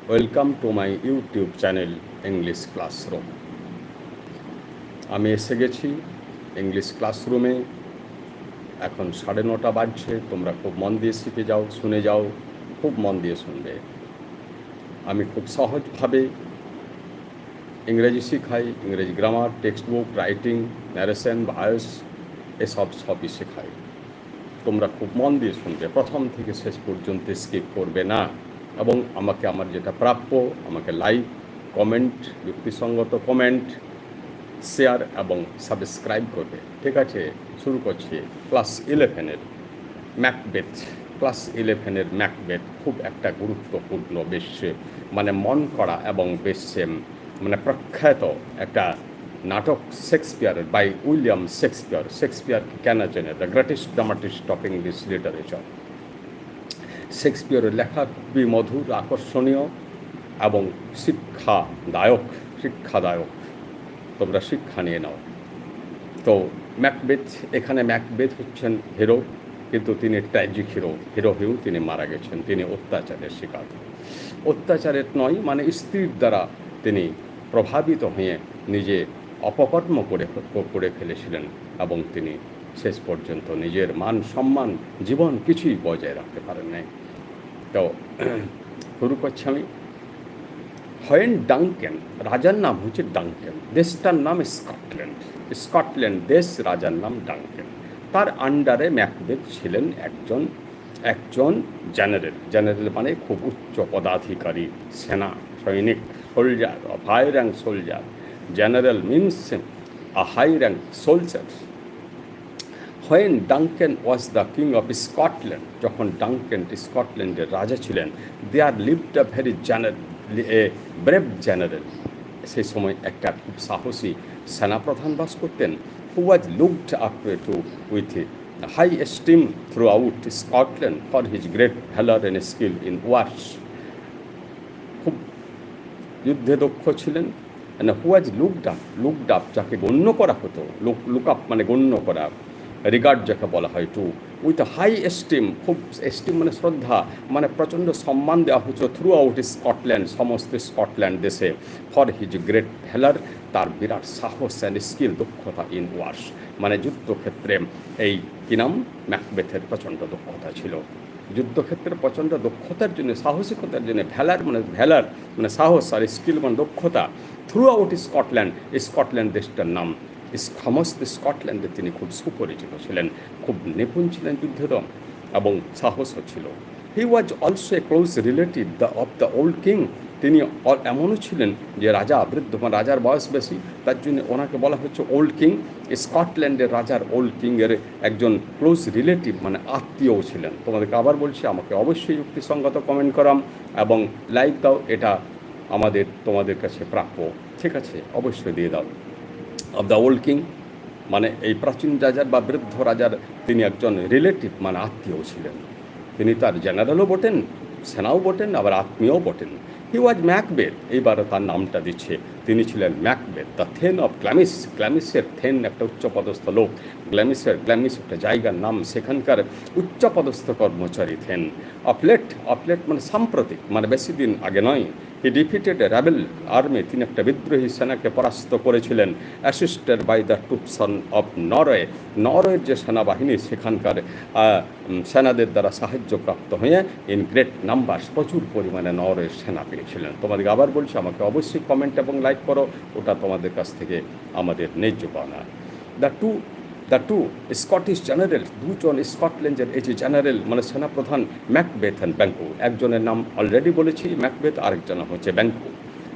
Welcome to my YouTube channel English classroom. আমি এসে গেছি ইংলিশ ক্লাসরুমে। এখন 9:30 বাজছে। তোমরা খুব মন দিয়ে শিখে যাও, শুনে যাও, খুব মন দিয়ে শুনবে। আমি খুব সহজভাবে ইংরেজি শেখাই, ইংরেজি grammar, text book, writing, narration, voice সবই শেখাই। তোমরা খুব মন দিয়ে শুনবে, প্রথম থেকে শেষ পর্যন্ত স্কিপ করবে না। এবং আমাকে আমার যেটা প্রাপ্য, আমাকে লাইক, কমেন্ট, যুক্তিসঙ্গত কমেন্ট, শেয়ার এবং সাবস্ক্রাইব করবে। ঠিক আছে, শুরু করছি ক্লাস 11-এর ম্যাকবেথ। ক্লাস 11-এর ম্যাকবেথ খুব একটা গুরুত্বপূর্ণ, বেশ মন করা এবং বেশ প্রখ্যাত একটা নাটক শেক্সপিয়ারের, বাই উইলিয়াম শেক্সপিয়ার। শেক্সপিয়ারকে কেন চেনে? The greatest dramatist of English literature. শেক্সপিয়ারের লেখা খুবই মধুর, আকর্ষণীয় এবং শিক্ষাদায়ক। তোমরা শিক্ষা নিয়ে নাও। তো ম্যাকবেথ, এখানে ম্যাকবেথ হচ্ছেন হিরো, কিন্তু তিনি ট্র্যাজিক হিরো হয়েও তিনি মারা গেছেন। তিনি অত্যাচারের শিকার। অত্যাচারের নয়, স্ত্রীর দ্বারা তিনি প্রভাবিত হয়ে নিজে অপকর্ম করে ফেলেছিলেন এবং তিনি শেষ পর্যন্ত নিজের মান সম্মান, জীবন কিছুই বজায় রাখতে পারেন নাই। তো শুরু করছি আমি। হোয়েন ডাঙ্কেন, রাজার নাম হচ্ছে ডাঙ্কেন, দেশটার নাম স্কটল্যান্ড দেশ, রাজার নাম ডাঙ্কেন। তার আন্ডারে ম্যাকবেথ ছিলেন একজন জেনারেল মানে খুব উচ্চ পদাধিকারী, সেনা সৈনিক, soldier, high rank soldier. General means a high rank soldier. When Duncan was the king of Scotland, যখন ডাঙ্কেন স্কটল্যান্ডের রাজা ছিলেন, there lived a very brave general. সেই সময় একটা খুব সাহসী সেনাপ্রধান বাস করতেন, who was looked up to with high esteem throughout Scotland for his great valour and skill in wars. খুব যুদ্ধে দক্ষ ছিলেন। হু ওয়াজ লুকড আপ যাকে গণ্য করা হতো, লুক আপ মানে গণ্য করা, রিগার্ড যাকে বলা হয়, টু উইথ হাই এস্টিম, খুব এস্টিম মানে শ্রদ্ধা, প্রচণ্ড সম্মান দেওয়া হচ্ছে থ্রু আউট স্কটল্যান্ড, সমস্ত স্কটল্যান্ড দেশে, ফর হিজ গ্রেট ভ্যালার, তার বিরাট সাহস অ্যান্ড স্কিল, দক্ষতা ইন ওয়ার্স, যুদ্ধক্ষেত্রে। এই কি নাম? ম্যাকবেথের প্রচণ্ড দক্ষতা ছিল। যুদ্ধক্ষেত্রে প্রচণ্ড দক্ষতার জন্য, সাহসিকতার জন্য, ভ্যালার মানে সাহস, আর স্কিল মানে দক্ষতা, থ্রু আউট স্কটল্যান্ড দেশটার নাম। সমস্ত স্কটল্যান্ডে তিনি খুব সুপরিচিত ছিলেন, খুব নিপুণ ছিলেন যুদ্ধেরও এবং সাহসও ছিল। He was also a close relative of the old king. তিনি এমনও ছিলেন যে রাজার বয়স বেশি, তার জন্য ওনাকে বলা হচ্ছে ওল্ড কিং। স্কটল্যান্ডের রাজার ওল্ড কিংয়ের একজন ক্লোজ রিলেটিভ আত্মীয়ও ছিলেন। তোমাদেরকে আবার বলছি, আমাকে অবশ্যই যুক্তিসঙ্গত কমেন্ট করাম এবং লাইক দাও, এটা তোমাদের কাছে প্রাপ্য। ঠিক আছে, অবশ্যই দিয়ে দাও। অফ দ্য ওল্ড কিং এই প্রাচীন রাজার বা বৃদ্ধ রাজার তিনি একজন রিলেটিভ আত্মীয় ছিলেন। তিনি তার জেনারেলও বটেন, সেনাও বটেন, আবার আত্মীয়ও বটেন। হি ওয়াজ ম্যাকবেথ, এইবার তার নামটা দিচ্ছে, তিনি ছিলেন Macbeth, the thane of Glamis. গ্ল্যামিসের থেন একটা উচ্চপদস্থ লোক, গ্ল্যামিস একটা জায়গার নাম, সেখানকার উচ্চপদস্থ কর্মচারী থেন। অফলেট সাম্প্রতিক, বেশি দিন আগে নয়। He defeated a rebel army, তিনি একটা বিদ্রোহী সেনাকে পরাস্ত করেছিলেন, assisted by the troops of নরওয়ের যে সেনাবাহিনী, সেখানকার সেনাদের দ্বারা সাহায্যপ্রাপ্ত হয়ে ইন গ্রেট নাম্বারস, প্রচুর পরিমাণে নরওয়ের সেনা পেয়েছিলেন। তোমাদেরকে আবার বলছি, আমাকে অবশ্যই কমেন্ট এবং লাইক করো, ওটা তোমাদের কাছ থেকে আমাদের ন্যায্য পাওনা। দ্য টু স্কটিশ জেনারেল, দুজন স্কটল্যান্ডের এই যে জেনারেল সেনাপ্রধান, ম্যাকবেথ অ্যান্ড ব্যাঙ্কো। একজনের নাম অলরেডি বলেছি ম্যাকবেথ, আরেকজন হচ্ছে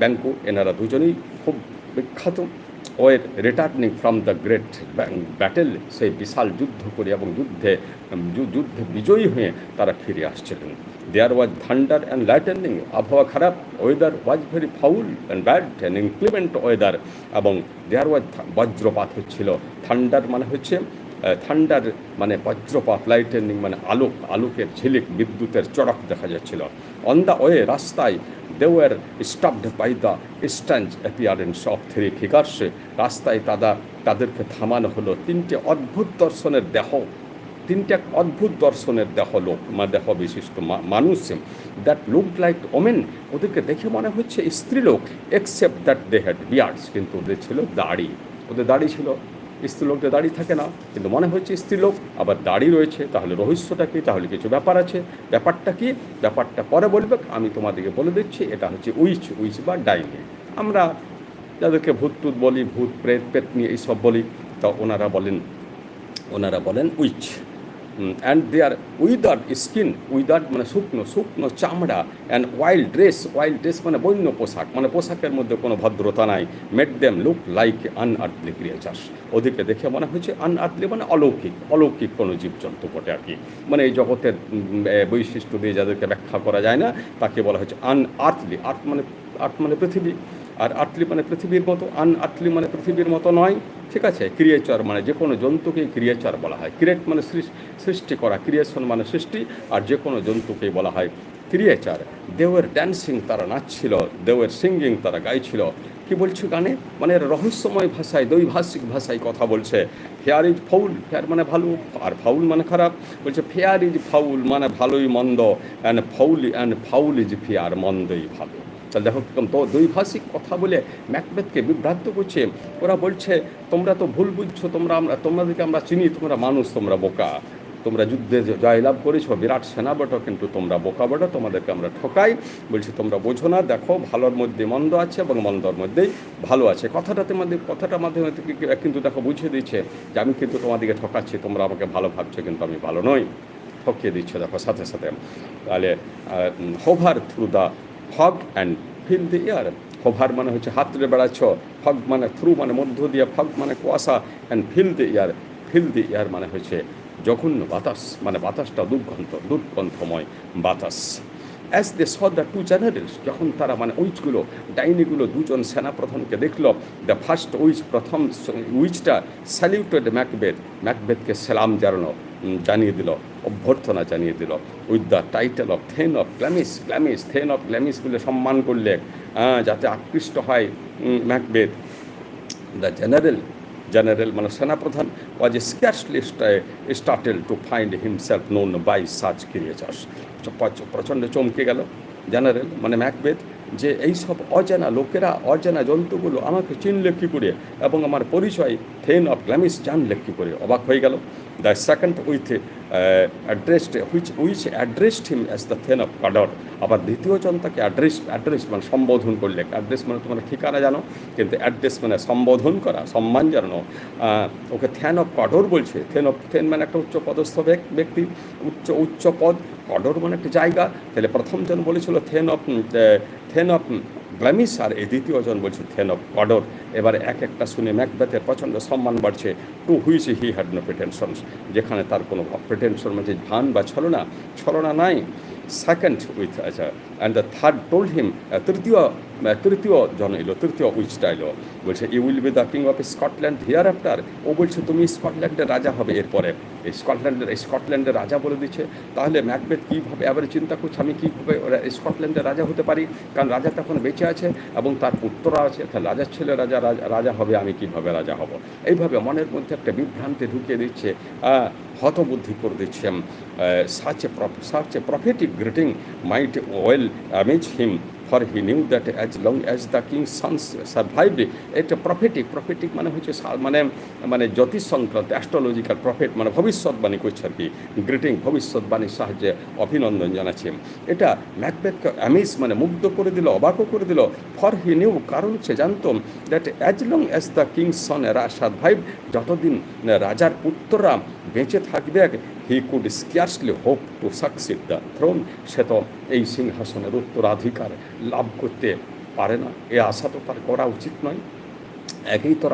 ব্যাঙ্কো। এনারা দুজনেই খুব বিখ্যাত। Were returning from the great battle, সেই বিশাল যুদ্ধ করে এবং যুদ্ধে বিজয়ী হয়ে তারা ফিরে আসছিলেন। দেয়ার ওয়াজ থান্ডার অ্যান্ড লাইটেনিং, আবহাওয়া খারাপ, weather was very foul and bad and inclement weather, এবং দেয়ার ওয়াজ বজ্রপাত হচ্ছিল। থান্ডার হচ্ছে থান্ডার বজ্রপাত, লাইটেনিং আলোকের ঝিলিক, বিদ্যুতের চড়ক দেখা যাচ্ছিল। অন দ্য ওয়ে, রাস্তায়, they were stopped by the strange appearance of three figures, রাস্তায় তাদেরকে থামানো হলো তিনটে অদ্ভুত দর্শনের দেহ। তিনটা অদ্ভুত দর্শনের লোক দেহ বিশিষ্ট মানুষ, দ্যাট লুক লাইক ওমেন, ওদেরকে দেখে মনে হচ্ছে স্ত্রীলোক, except that they had beards, কিন্তু ওদের ছিল দাড়ি, ওদের দাড়ি ছিল। স্ত্রীলোকদের দাড়ি থাকে না, কিন্তু মনে হচ্ছে স্ত্রীলোক, আবার দাড়ি রয়েছে। তাহলে রহস্যটা কি? তাহলে কিছু ব্যাপার আছে। ব্যাপারটা কি? ব্যাপারটা পরে বলবে, আমি তোমাদেরকে বলে দিচ্ছি। এটা হচ্ছে উইচ বা ডাইনি। আমরা যাদেরকে ভূত টুত বলি, ভূত প্রেত পেতনি এইসব বলি, তা ওনারা বলেন witch. And they are withered skin, withered মানে শুকনো শুকনো চামড়া, অ্যান্ড ওয়াইল্ড ড্রেস মানে বন্য পোশাক, মানে পোশাকের মধ্যে কোনো ভদ্রতা নাই। Made them look like আনআর্থলি creatures, ওদেরকে দেখে মনে হচ্ছে আনআর্থলি মানে অলৌকিক কোনো জীবজন্তু বটে আর কি। মানে এই জগতের বৈশিষ্ট্য দিয়ে যাদেরকে ব্যাখ্যা করা যায় না, তাকে বলা হচ্ছে আনআর্থলি। আর্থ মানে পৃথিবী, আর আর্থলি মানে পৃথিবীর মতো, আনআর্থলি মানে পৃথিবীর মতো নয়। ঠিক আছে? ক্রিয়েচার মানে যে কোনো জন্তুকেই ক্রিয়েচার বলা হয়। ক্রিয়েট মানে সৃষ্টি করা, ক্রিয়েশন মানে সৃষ্টি, আর যে কোনো জন্তুকেই বলা হয় ক্রিয়েচার। দেওয়ের ড্যান্সিং, তারা নাচছিল। দেওয়ের সিঙ্গিং, তারা গাইছিল। কি বলছে গানে? মানে রহস্যময় ভাষায়, দ্বৈভাষিক ভাষায় কথা বলছে। ফেয়ার ইজ ফাউল, ফেয়ার মানে ভালো, আর ফাউল মানে খারাপ। বলছে ফেয়ার ইজ ফাউল মানে ভালোই মন্দ, অ্যান্ড ফাউল ইজ ফেয়ার, মন্দই ভালো। তাহলে দেখো কীরকম দ্বৈভাষিক কথা বলে ম্যাকবেথকে বিভ্রান্ত করছে। ওরা বলছে তোমরা তো ভুল বুঝছো, তোমাদেরকে আমরা চিনি, তোমরা মানুষ, তোমরা বোকা, তোমরা যুদ্ধে জয়লাভ করেছো, বিরাট সেনা বটো, কিন্তু তোমরা বোকা বটো, তোমাদেরকে আমরা ঠকাই। বলছি তোমরা বোঝো না, দেখো ভালোর মধ্যে মন্দ আছে এবং মন্দর মধ্যেই ভালো আছে। কথাটার মাধ্যমে কিন্তু দেখো বুঝিয়ে দিচ্ছে যে আমি কিন্তু তোমাদেরকে ঠকাচ্ছি, তোমরা আমাকে ভালো ভাবছো, কিন্তু আমি ভালো নই, ঠকিয়ে দিচ্ছ দেখো সাথে সাথে। তাহলে hover through the fog and fill the air, hover মানে হচ্ছে হাত তুলে বেড়াচ্ছ, ফগ মানে থ্রু মানে মধ্য দিয়ে, ফগ মানে কুয়াশা, অ্যান্ড ফিল দ্য এয়ার মানে হচ্ছে জঘন্য বাতাস, মানে বাতাসটা দুর্গন্ধময় বাতাস। As they saw the two generals, যখন তারা মানে ডাইনিগুলো দুজন সেনাপ্রধানকে দেখলো, দ্য ফার্স্ট প্রথম উইচটা স্যালিউটেড ম্যাকবেথকে সালাম জানিয়ে দিল, অভ্যর্থনা জানিয়ে দিল, with the title of thane of Glamis বলে সম্মান করলে, যাতে আকৃষ্ট হয় ম্যাকবেথ। দ্য জেনারেল মানে সেনাপ্রধান was scarcely startled to find himself known by such creatures, প্রচণ্ড চমকে গেল জেনারেল মানে ম্যাকবেথ, যে এইসব অজানা জন্তুগুলো আমাকে চিনলে কী করে, এবং আমার পরিচয় থেন অফ গ্ল্যামিস জানলে কী করে, অবাক হয়ে গেল। The second which addressed him as the thane of Cawdor, আবার দ্বিতীয়জন তাকে অ্যাড্রেস মানে সম্বোধন করলে। অ্যাড্রেস মানে তোমরা ঠিকানা জানো, কিন্তু অ্যাড্রেস মানে সম্বোধন করা, সম্মান জানানো। ওকে থেন অফ কডর বলছে। থেন মানে একটা উচ্চপদস্থ ব্যক্তি, উচ্চ পদ, কডর মানে একটা জায়গা। তাহলে প্রথমজন বলেছিল থেন অফ গ্ল্যামিস, আর এই দ্বিতীয়জন বলছে থেন অফ কডর। এবার একটা শুনে ম্যাকবেথের প্রচণ্ড সম্মান বাড়ছে। To which he had no pretensions, যেখানে তার কোনো প্রিটেনশন মানে ভান বা ছলনা নাই। সেকেন্ড উইথ, আচ্ছা, and the third told him, তৃতীয় উইচটা এলো, বলছে you will be the king of Scotland hereafter. ও বলছে তুমি স্কটল্যান্ডের রাজা হবে এরপরে। স্কটল্যান্ডের রাজা বলে দিচ্ছে। তাহলে ম্যাকবেথ কীভাবে, এবারে চিন্তা করছে আমি কীভাবে স্কটল্যান্ডের রাজা হতে পারি, কারণ রাজা তখন বেঁচে আছে এবং তার পুত্ররা আছে, তাহলে রাজার ছেলে রাজা হবে, আমি কীভাবে রাজা হব। এইভাবে মনের মধ্যে একটা বিভ্রান্তি ঢুকিয়ে দিচ্ছে, হতবুদ্ধি করে দিচ্ছে। such a prophetic greeting might well amaze him, for he knew that as long as the king's sons survived. এটা প্রফেটিক মানে হচ্ছে মানে জ্যোতিষ সংক্রান্ত, অ্যাস্ট্রোলজিক্যাল প্রফেট মানে ভবিষ্যৎবাণী করছে আর কি। গ্রিটিং ভবিষ্যৎবাণীর সাহায্যে অভিনন্দন জানাচ্ছে। এটা ম্যাকবেথকে অ্যামেজ মানে মুগ্ধ করে দিল, অবাকও করে দিল। ফর হি নিউ, কারণ সে জানত that as long as the king's sons survive, যতদিন রাজার পুত্ররা বেঁচে থাকবে, he could scarcely hope to succeed the throne, সে তো এই সিংহাসনের উত্তরাধিকার লাভ করতে পারে না। এ আশা তো তার করা উচিত নয়। একই তো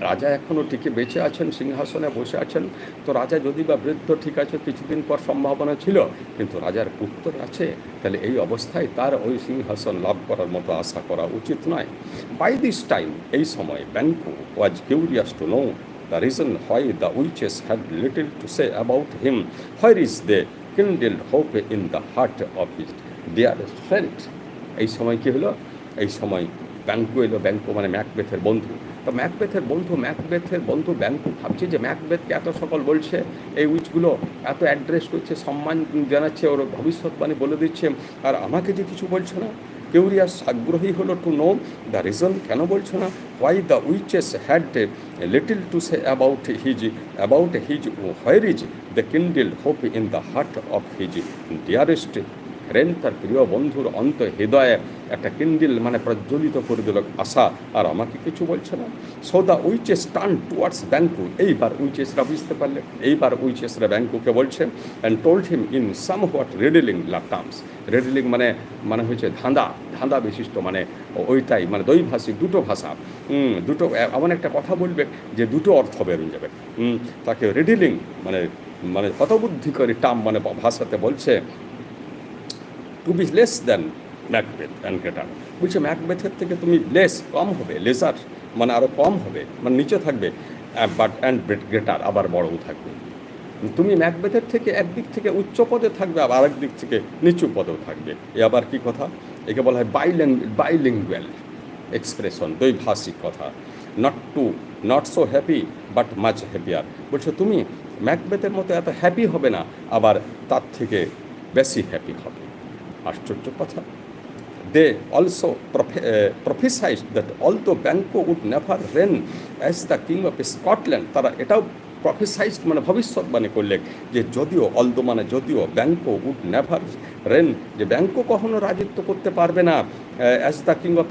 রাজা এখনও টিকে বেঁচে আছেন, সিংহাসনে বসে আছেন। তো রাজা যদি বা বৃদ্ধ, ঠিক আছে, কিছুদিন পর সম্ভাবনা ছিল, কিন্তু রাজার পুত্র আছে, তাহলে এই অবস্থায় তার ওই সিংহাসন লাভ করার মতো আশা করা উচিত নয়। বাই দিস টাইম, এই সময় Banquo was curious to know the reason why the witches had little to say about him, where is the kindled hope in the heart of his dearest friend. এই সময় কী হলো? এই সময় Banquo এলো। Banquo মানে ম্যাকবেথের বন্ধু। তো ম্যাকবেথের বন্ধু ব্যাংকু ভাবছে যে ম্যাকবেথকে এত সকল বলছে, এই উইচগুলো এত অ্যাড্রেস করছে, সম্মান জানাচ্ছে, ওর ভবিষ্যৎবাণী বলে দিচ্ছে, আর আমাকে যে কিছু বলছে না। কিউরিয়াস, আগ্রহী হলো টু নো দ্য রিজন, কেন বলছো না, why the witches had little to say about his where is the Kindle hope in the heart of his dearest friend, তার প্রিয় বন্ধুর হৃদয়ে একটা কিন্ডিল মানে প্রজ্বলিত করে দিল আশা, আর আমাকে কিছু বলছে না। So the witches turn towards Banquo, এইবার উইচেসরা বুঝতে পারলে, এইবার উইচেসরা ব্যাংকুকে বলছে, and told him in somewhat riddling terms, riddling মানে হচ্ছে ধাঁধা বিশিষ্ট, মানে ওইটাই মানে দ্বৈভাষিক, দুটো ভাষা, দুটো এমন একটা কথা বলবে যে দুটো অর্থ বেরিয়ে যাবে। তাকে রেডলিং মানে হতবুদ্ধিকরী টার্ম মানে ভাষাতে বলছে, to be less than Macbeth and greater, বলছে ম্যাকবেথের থেকে তুমি কম হবে, লেসার মানে আরও কম হবে, মানে নিচে থাকবে, বাট অ্যান্ড গ্রেটার আবার বড়ও থাকবে। তুমি ম্যাকবেথের থেকে একদিক থেকে উচ্চ পদে থাকবে, আবার আরেক দিক থেকে নিচু পদেও থাকবে। এ আবার কি কথা? একে বলা হয় বাইলিঙ্গুয়াল এক্সপ্রেশন, দ্বৈভাষিক কথা। Not so happy but much happier, বলছে তুমি ম্যাকবেথের মতো এত হ্যাপি হবে না, আবার তার থেকে বেশি হ্যাপি হবে। আশ্চর্য কথা। They also prophesied that although Banquo would never reign as the king of Scotland, তারা এটাও প্রফেসাইজড মানে ভবিষ্যৎবাণী করলেন যে যদিও ব্যাংকো উড নেভার রেন, যে ব্যাংকো কখনো রাজত্ব করতে পারবে না অ্যাজ দ্য কিং অফ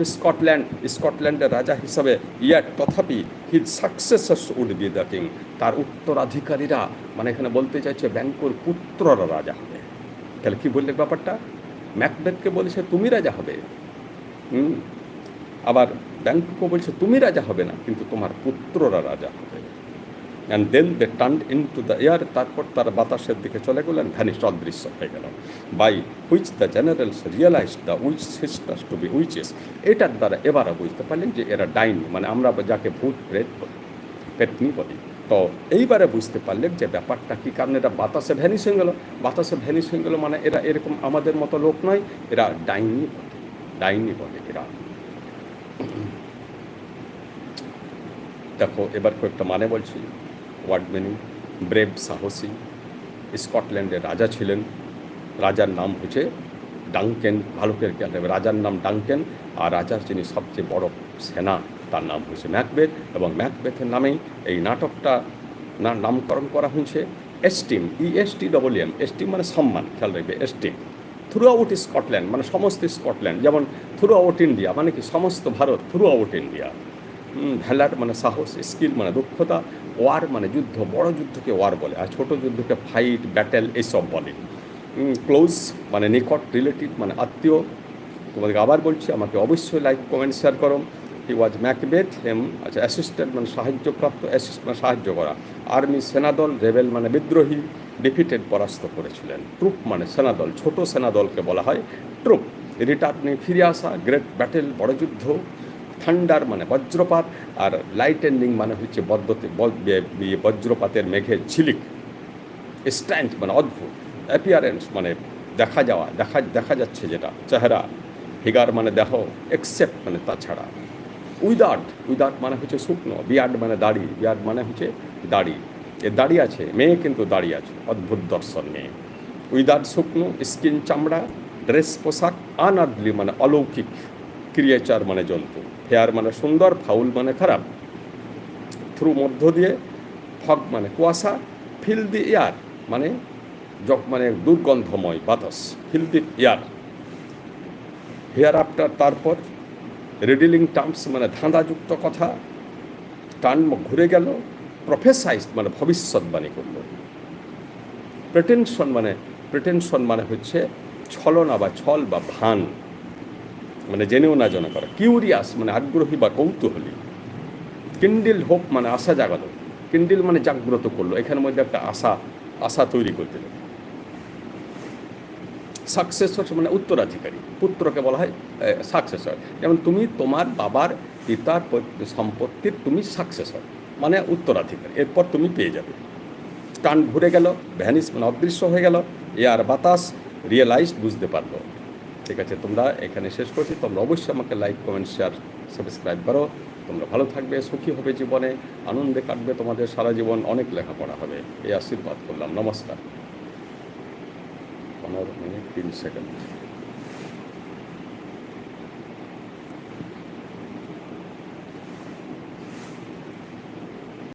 স্কটল্যান্ডের রাজা হিসাবে, ইয়াট তথাপি his successors would be the king, তার উত্তরাধিকারীরা মানে এখানে বলতে চাইছে ব্যাংকোর পুত্ররা রাজা হবে। তাহলে কি বললে ব্যাপারটা? ম্যাকবেথকে বলেছে তুমি রাজা হবে, আবার ব্যাংকুকে বলছে তুমি রাজা হবে না, কিন্তু তোমার পুত্ররা রাজা হবে। And then they turned into the air, তারপর তারা বাতাসের দিকে চলে গেলেন, ভ্যানিশড, অদৃশ্য হয়ে গেল। By which the generals realised the witch sisters to be witches, এটার দ্বারা এবারও বুঝতে পারলেন যে এরা ডাইনি, মানে আমরা যাকে ভূত প্রেত পেতনি বলি। তো এইবারে বুঝতে পারলেন যে ব্যাপারটা কী, কারণ এটা বাতাসে ভ্যানিশ হয়ে গেল, মানে এরা এরকম আমাদের মতো লোক নয়, এরা ডাইনি বলে এরা। দেখো এবার কয়েকটা মানে বলছি, ওয়ার্ড মিনিং। ব্রেভ, সাহসী, স্কটল্যান্ডের রাজা ছিলেন, রাজার নাম হচ্ছে ডাঙ্কেন, ভালুকের খেয়াল রাখবে, রাজার নাম ডাঙ্কেন, আর রাজার যিনি সবচেয়ে বড় সেনা তার নাম হয়েছে ম্যাকবেথ, এবং ম্যাকবেথের নামেই এই নাটকটা নামকরণ করা হয়েছে। এস্টিম, ESTEM, এস্টিম মানে সম্মান, খেয়াল রাখবে, এস্টিম থ্রু আউট স্কটল্যান্ড মানে সমস্ত স্কটল্যান্ড, যেমন থ্রু আউট ইন্ডিয়া মানে কি সমস্ত ভারত, থ্রু আউট ইন্ডিয়া। ভ্যালার মানে সাহস, স্কিল মানে দক্ষতা, ওয়ার মানে যুদ্ধ, বড় যুদ্ধকে ওয়ার বলে, আর ছোটো যুদ্ধকে ফাইট, ব্যাটেল এইসব বলে। ক্লোজ মানে নিকট, রিলেটিভ মানে আত্মীয়। তোমাদেরকে আবার বলছি, আমাকে অবশ্যই লাইক, কমেন্ট, শেয়ার করো। হি ওয়াজ ম্যাকবেথ, আচ্ছা অ্যাসিস্ট্যান্ট মানে সাহায্যপ্রাপ্ত, অ্যাসিস্ট মানে সাহায্য করা। আর্মি সেনাদল, রেবেল মানে বিদ্রোহী, ডিফিটেড পরাস্ত করেছিলেন। ট্রুপ মানে সেনাদল, ছোট সেনাদলকে বলা হয় ট্রুপ। রিটার্নে ফিরে আসা, গ্রেট ব্যাটেল বড় যুদ্ধ। থান্ডার মানে বজ্রপাত, আর লাইটেনিং মানে হচ্ছে বজ্রপাতের মেঘের ঝিলিক। স্ট্যান্ড মানে অদ্ভুত, অ্যাপিয়ারেন্স মানে দেখা যাচ্ছে যেটা চেহারা। ফিগার মানে দেহ, এক্সেপ্ট মানে তাছাড়া। উইদাউট মানে হচ্ছে শুকনো, বিয়ার্ড মানে দাড়ি, বিয়ার্ড মানে হচ্ছে দাড়ি, এ দাড়ি আছে, মেয়ে কিন্তু দাড়ি আছে, অদ্ভুত দর্শন মেয়ে। উইদাউট শুকনো, স্কিন চামড়া, ড্রেস পোশাক। আনআর্থলি মানে অলৌকিক, ক্রিয়েচার মানে জন্তু। ফেয়ার মানে সুন্দর, ফাউল মানে খারাপ। থ্রু মধ্য দিয়ে, ফগ মানে কুয়াশা। ফিল দি এয়ার মানে মানে দুর্গন্ধময় বাতাস, fill the air. Here after তারপর। রিডিলিং টার্মস মানে ধাঁধাযুক্ত কথা। টার্ন ঘুরে গেল। প্রফেসাইজ মানে ভবিষ্যৎবাণী করল। প্রেটেনশন মানে হচ্ছে ছলনা বা ছল বা ভান, মানে জেনেও না জানা করা। কিউরিয়াস মানে আগ্রহী বা কৌতূহলী। কিন্ডিল হোপ মানে আশা জাগালো, কিন্ডিল মানে জাগ্রত করলো, এখানের মধ্যে একটা আশা তৈরি করে দিল। সাকসেসর মানে উত্তরাধিকারী, পুত্রকে বলা হয় সাকসেসর। যেমন তুমি তোমার বাবার পিতার সম্পত্তির তুমি সাকসেসর মানে উত্তরাধিকারী, এরপর তুমি পেয়ে যাবে। টার্ন ঘুরে গেল, ভ্যানিশ মানে অদৃশ্য হয়ে গেল। এয়ার বাতাস, রিয়েলাইজড বুঝতে পারলো। ঠিক আছে, তোমরা এখানে শেষ করছি। তোমরা অবশ্যই আমাকে লাইক, কমেন্ট, শেয়ার, সাবস্ক্রাইব করো। তোমরা ভালো থাকবে, সুখী হবে, জীবনে আনন্দে কাটবে তোমাদের সারা জীবন, অনেক লেখাপড়া হবে, এই আশীর্বাদ করলাম। নমস্কার। 15 মিনিট 3 সেকেন্ড।